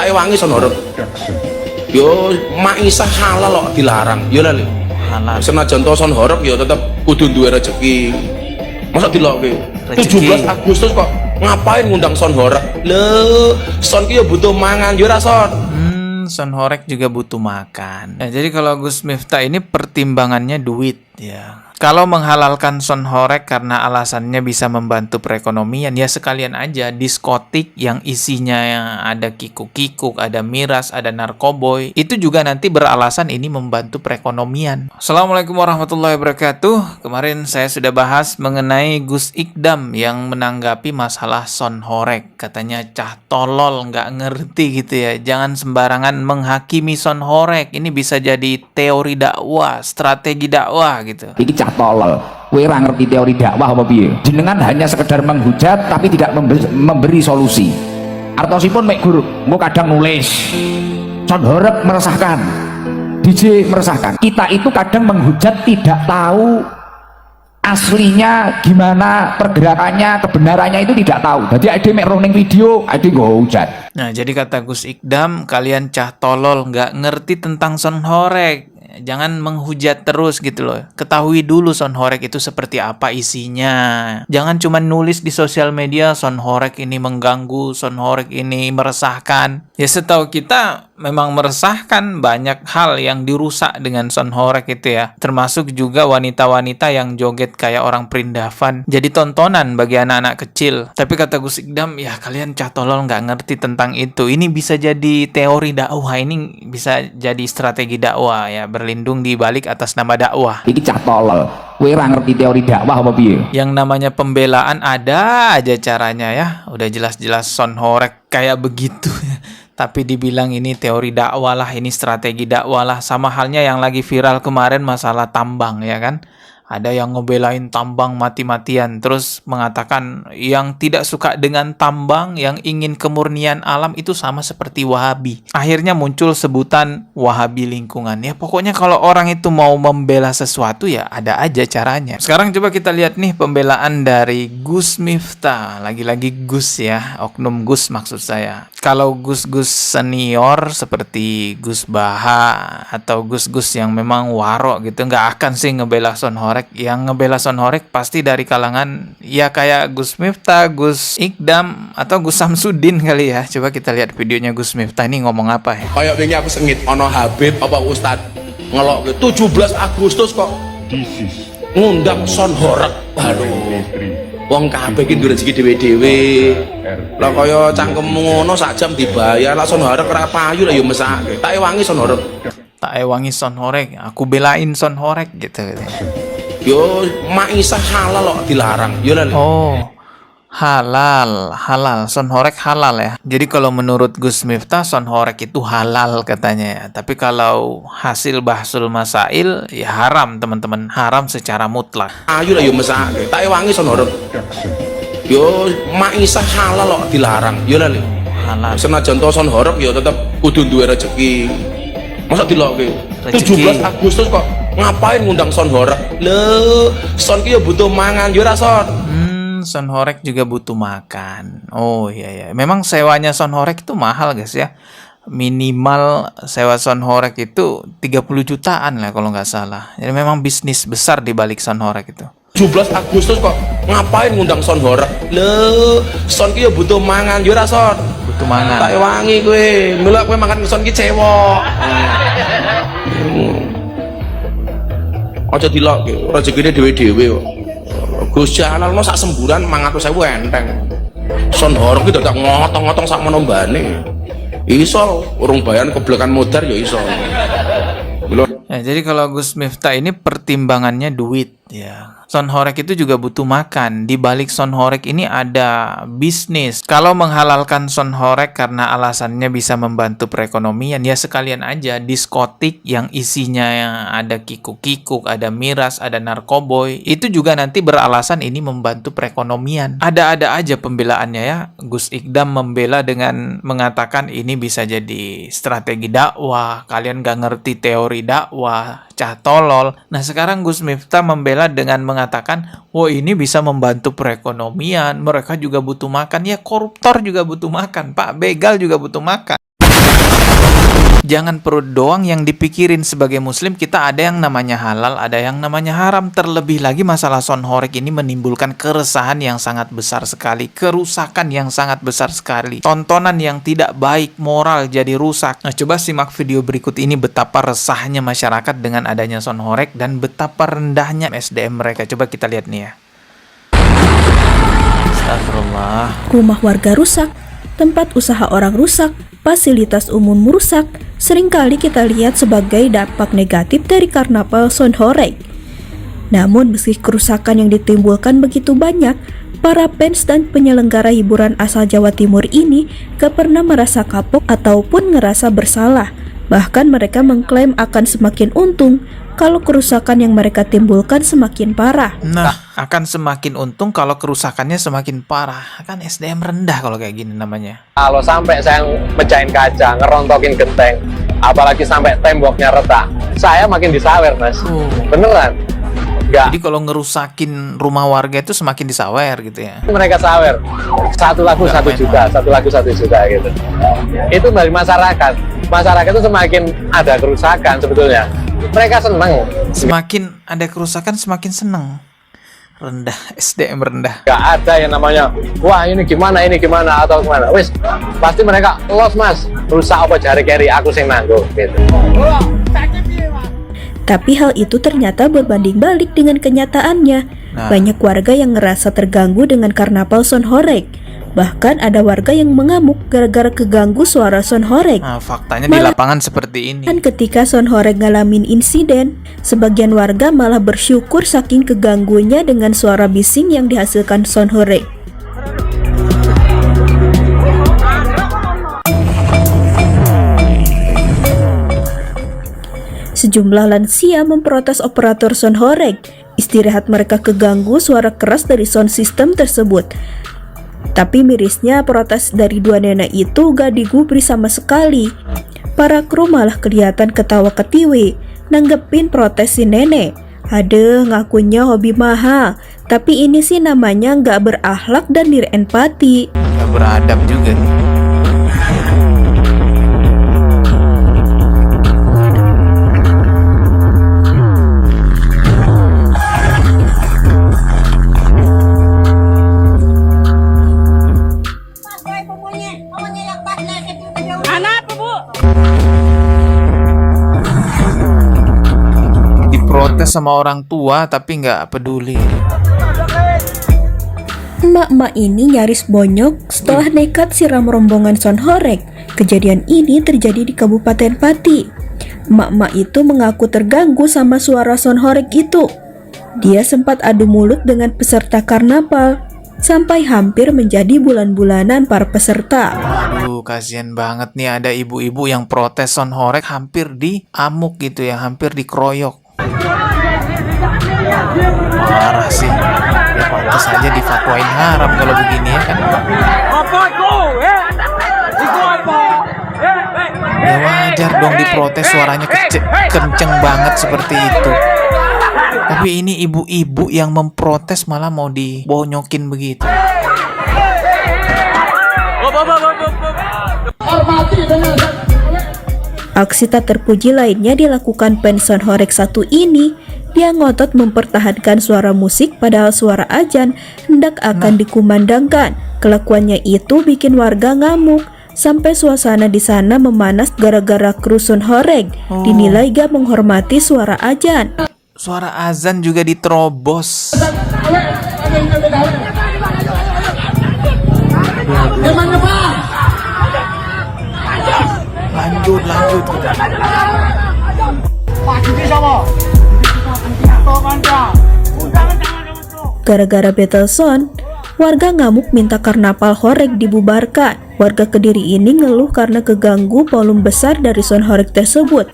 tak ewangi son horeg. Yo maisah halal kok dilarang. Yo lali. Halal. Senajan to son horeg yo tetep kudu duwe rezeki. Masa dilokke? 17 Agustus kok ngapain ngundang son horeg? Lho, son ki yo butuh mangan yo ra son. Son horeg juga butuh makan. Nah, jadi kalau Gus Miftah ini pertimbangannya duit ya. Kalau menghalalkan son horeg karena alasannya bisa membantu perekonomian, ya sekalian aja diskotik yang isinya yang ada kikuk-kikuk, ada miras, ada narkoboy, itu juga nanti beralasan ini membantu perekonomian. Assalamualaikum warahmatullahi wabarakatuh. Kemarin saya sudah bahas mengenai Gus Ikdam yang menanggapi masalah son horeg. Katanya cah tolol, nggak ngerti gitu ya. Jangan sembarangan menghakimi son horeg. Ini bisa jadi teori dakwah, strategi dakwah gitu. Iki cah tolol, kowe ora ngerti teori dakwah apa piye? Jenengan hanya sekedar menghujat tapi tidak memberi solusi. Artosipun mek guru, engko kadang nulis son horeg meresahkan, DJ meresahkan. Kita itu kadang menghujat tidak tahu aslinya gimana, pergerakannya, kebenarannya itu tidak tahu. Jadi ada mek roning video, ada nggo hujat. Nah, jadi kata Gus Ikdam, kalian cah tolol nggak ngerti tentang son horeg. Jangan menghujat terus gitu loh. Ketahui dulu son horeg itu seperti apa isinya. Jangan cuma nulis di sosial media son horeg ini mengganggu, son horeg ini meresahkan. Ya setahu kita memang meresahkan, banyak hal yang dirusak dengan son horeg itu ya. Termasuk juga wanita-wanita yang joget kayak orang perindavan. Jadi tontonan bagi anak-anak kecil. Tapi kata Gus Ikdam, ya kalian cah tolol nggak ngerti tentang itu. Ini bisa jadi teori dakwah, ini bisa jadi strategi dakwah ya, berlindung di balik atas nama dakwah. Iki cah tolol, kowe ora ngerti teori dakwah apa piye? Yang namanya pembelaan ada aja caranya ya. Udah jelas-jelas son horeg kayak begitu. Tapi dibilang ini teori dakwah lah, ini strategi dakwah lah. Sama halnya yang lagi viral kemarin masalah tambang ya kan. Ada yang ngebelain tambang mati-matian, terus mengatakan yang tidak suka dengan tambang, yang ingin kemurnian alam itu sama seperti Wahabi. Akhirnya muncul sebutan Wahabi lingkungan. Ya pokoknya kalau orang itu mau membela sesuatu ya ada aja caranya. Sekarang coba kita lihat nih pembelaan dari Gus Miftah. Lagi-lagi Gus ya, oknum Gus maksud saya. Kalau Gus-Gus senior seperti Gus Baha atau Gus-Gus yang memang warok gitu nggak akan sih ngebela son horeg. Yang ngebela son horeg pasti dari kalangan ya kayak Gus Miftah, Gus Ikdam atau Gus Samsudin kali ya. Coba kita lihat videonya Gus Miftah ini ngomong apa ya. Kayak wingi aku sengit ono Habib apa Ustad ngelok 17 Agustus kok ngundang son horeg. Aduh. Wong kabeh iki duwe rezeki dhewe-dhewe. Lah kaya cangkemmu ngono sak jam dibayar, lah son horeg ora payu lah ya mesake. Tak ewangi son horeg. Tak ewangi son horeg, aku belain son horeg gitu. Yo maisah halal kok dilarang. Yo lali. Oh, halal, son horeg halal ya. Jadi kalau menurut Gus Miftah son horeg itu halal katanya ya. Tapi kalau hasil bahsul masail ya haram teman-teman, haram secara mutlak. Ayo lah yo mesake. Tak ewangi son horeg. Yo maisah halal kok dilarang. Yo lali. Halal. Senajan to son horeg yo tetep kudu duwe rezeki. Masa dilokke? 17 Agustus kok ngapain ngundang son horeg? Lho, son ki yo butuh mangan yo ra son. Son horeg juga butuh makan. Oh iya ya. Memang sewanya son horeg itu mahal guys ya. Minimal sewa son horeg itu 30 jutaan lah kalau nggak salah. Jadi memang bisnis besar di balik son horeg itu. 17 Agustus kok ngapain ngundang son horeg? Lho, son ki yo butuh mangan yo ra son. Butuh mangan. Tak ewangi kowe. Mula kowe makan son ki cewek. Aja dilokke, rezekine dhewe-dhewe kok. Gus Jalal sak semburan 500.000 enteng. Son horeg iki dadak ngotong-ngotong sak menombane. Iso urung bayan keblekan modar ya iso. Ya, jadi kalau Gus Miftah ini pertimbangannya duit ya. Son horeg itu juga butuh makan. Di balik son horeg ini ada bisnis. Kalau menghalalkan son horeg karena alasannya bisa membantu perekonomian, ya sekalian aja diskotik yang isinya yang ada kikuk-kikuk, ada miras, ada narkoboy, itu juga nanti beralasan ini membantu perekonomian. Ada-ada aja pembelaannya ya. Gus Ikdam membela dengan mengatakan ini bisa jadi strategi dakwah, kalian gak ngerti teori dakwah, cah tolol. Nah sekarang Gus Miftah membela dengan mengatakan, oh ini bisa membantu perekonomian, mereka juga butuh makan. Ya koruptor juga butuh makan, Pak Begal juga butuh makan. Jangan perut doang yang dipikirin. Sebagai muslim kita ada yang namanya halal, ada yang namanya haram. Terlebih lagi masalah sound horeg ini menimbulkan keresahan yang sangat besar sekali, kerusakan yang sangat besar sekali, tontonan yang tidak baik, moral jadi rusak. Nah, coba simak video berikut ini betapa resahnya masyarakat dengan adanya sound horeg dan betapa rendahnya SDM mereka. Coba kita lihat nih ya. Astagfirullah. Rumah warga rusak, tempat usaha orang rusak, fasilitas umum rusak, seringkali kita lihat sebagai dampak negatif dari karnaval sound horeg. Namun meski kerusakan yang ditimbulkan begitu banyak, para fans dan penyelenggara hiburan asal Jawa Timur ini gak pernah merasa kapok ataupun ngerasa bersalah. Bahkan mereka mengklaim akan semakin untung kalau kerusakan yang mereka timbulkan semakin parah. Nah, akan semakin untung kalau kerusakannya semakin parah. Kan SDM rendah kalau kayak gini namanya. Kalau sampai saya mecahin kaca, ngerontokin genteng, apalagi sampai temboknya retak, saya makin disawer, Mas. Beneran. Enggak. Jadi kalau ngerusakin rumah warga itu semakin disawer gitu ya. Mereka sawer. Satu lagu 1 juta, satu lagu 1 juta gitu. Itu dari masyarakat. Masyarakat itu semakin ada kerusakan sebetulnya. Mereka seneng. Semakin ada kerusakan semakin seneng. Rendah, SDM rendah. Gak ada yang namanya, wah ini gimana atau gimana. Wis, pasti mereka los, Mas. Rusak apa jari keri, aku sing nanggung gitu. Tapi hal itu ternyata berbanding balik dengan kenyataannya. Nah. Banyak warga yang ngerasa terganggu dengan karnaval sound horeg. Bahkan ada warga yang mengamuk gara-gara keganggu suara sound horeg. Nah, faktanya di lapangan seperti ini. Dan ketika sound horeg ngalamin insiden, sebagian warga malah bersyukur saking keganggunya dengan suara bising yang dihasilkan sound horeg. Sejumlah lansia memprotes operator sound horeg. Istirahat mereka keganggu suara keras dari sound system tersebut. Tapi mirisnya protes dari dua nenek itu gak digubris sama sekali. Para kru malah kelihatan ketawa ketiwi nanggepin protes si nenek. Aduh, ngakunya hobi mahal, tapi ini sih namanya gak berakhlak dan empati. Gak beradab juga nih. Diprotes sama orang tua tapi nggak peduli. Emak-emak ini nyaris bonyok setelah nekat siram rombongan sound horeg. Kejadian ini terjadi di Kabupaten Pati. Emak-emak itu mengaku terganggu sama suara sound horeg itu. Dia sempat adu mulut dengan peserta karnaval sampai hampir menjadi bulan-bulanan para peserta. Aduh, kasihan banget nih ada ibu-ibu yang protes sound horeg hampir diamuk gitu ya, hampir dikeroyok. Parah sih. Ya pantas aja difatwain haram kalau begini ya kan. Ya wajar dong diprotes suaranya kenceng banget seperti itu. Tapi ini ibu-ibu yang memprotes malah mau dibonyokin begitu. Aksi tak terpuji lainnya dilakukan fans sound horeg satu ini. Dia ngotot mempertahankan suara musik padahal suara azan hendak akan dikumandangkan. Kelakuannya itu bikin warga ngamuk. Sampai suasana di sana memanas gara-gara kru sound horeg dinilai gak menghormati suara azan. Suara azan juga diterobos. Lanjut kita. Gara-gara battle sound, warga ngamuk minta karnaval horeg dibubarkan. Warga Kediri ini ngeluh karena keganggu volume besar dari sound horeg tersebut.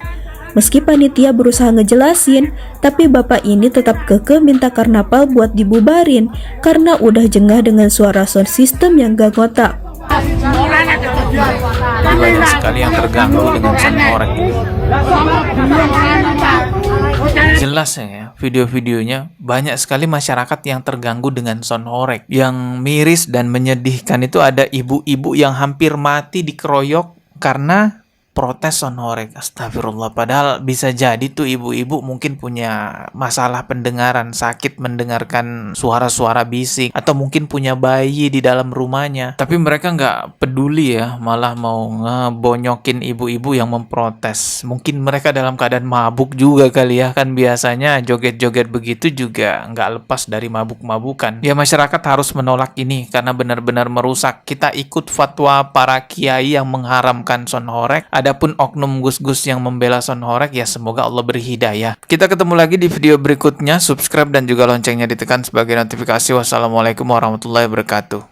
Meski panitia berusaha ngejelasin, tapi bapak ini tetap kekeh minta karnaval buat dibubarin karena udah jengah dengan suara sound system yang gak ngotak. Banyak sekali yang terganggu dengan sound horeg ini. Jelas ya, video-videonya banyak sekali masyarakat yang terganggu dengan sound horeg. Yang miris dan menyedihkan itu ada ibu-ibu yang hampir mati dikeroyok karena memprotes sound horeg. Astagfirullah, padahal bisa jadi tuh ibu-ibu mungkin punya masalah pendengaran, sakit mendengarkan suara-suara bising, atau mungkin punya bayi di dalam rumahnya. Tapi mereka nggak peduli ya, malah mau ngebonyokin ibu-ibu yang memprotes. Mungkin mereka dalam keadaan mabuk juga kali ya, kan biasanya joget-joget begitu juga nggak lepas dari mabuk-mabukan. Ya masyarakat harus menolak ini karena benar-benar merusak. Kita ikut fatwa para kiai yang mengharamkan sound horeg. Adapun oknum gus-gus yang membela sound horeg, ya semoga Allah beri hidayah. Kita ketemu lagi di video berikutnya. Subscribe dan juga loncengnya ditekan sebagai notifikasi. Wassalamualaikum warahmatullahi wabarakatuh.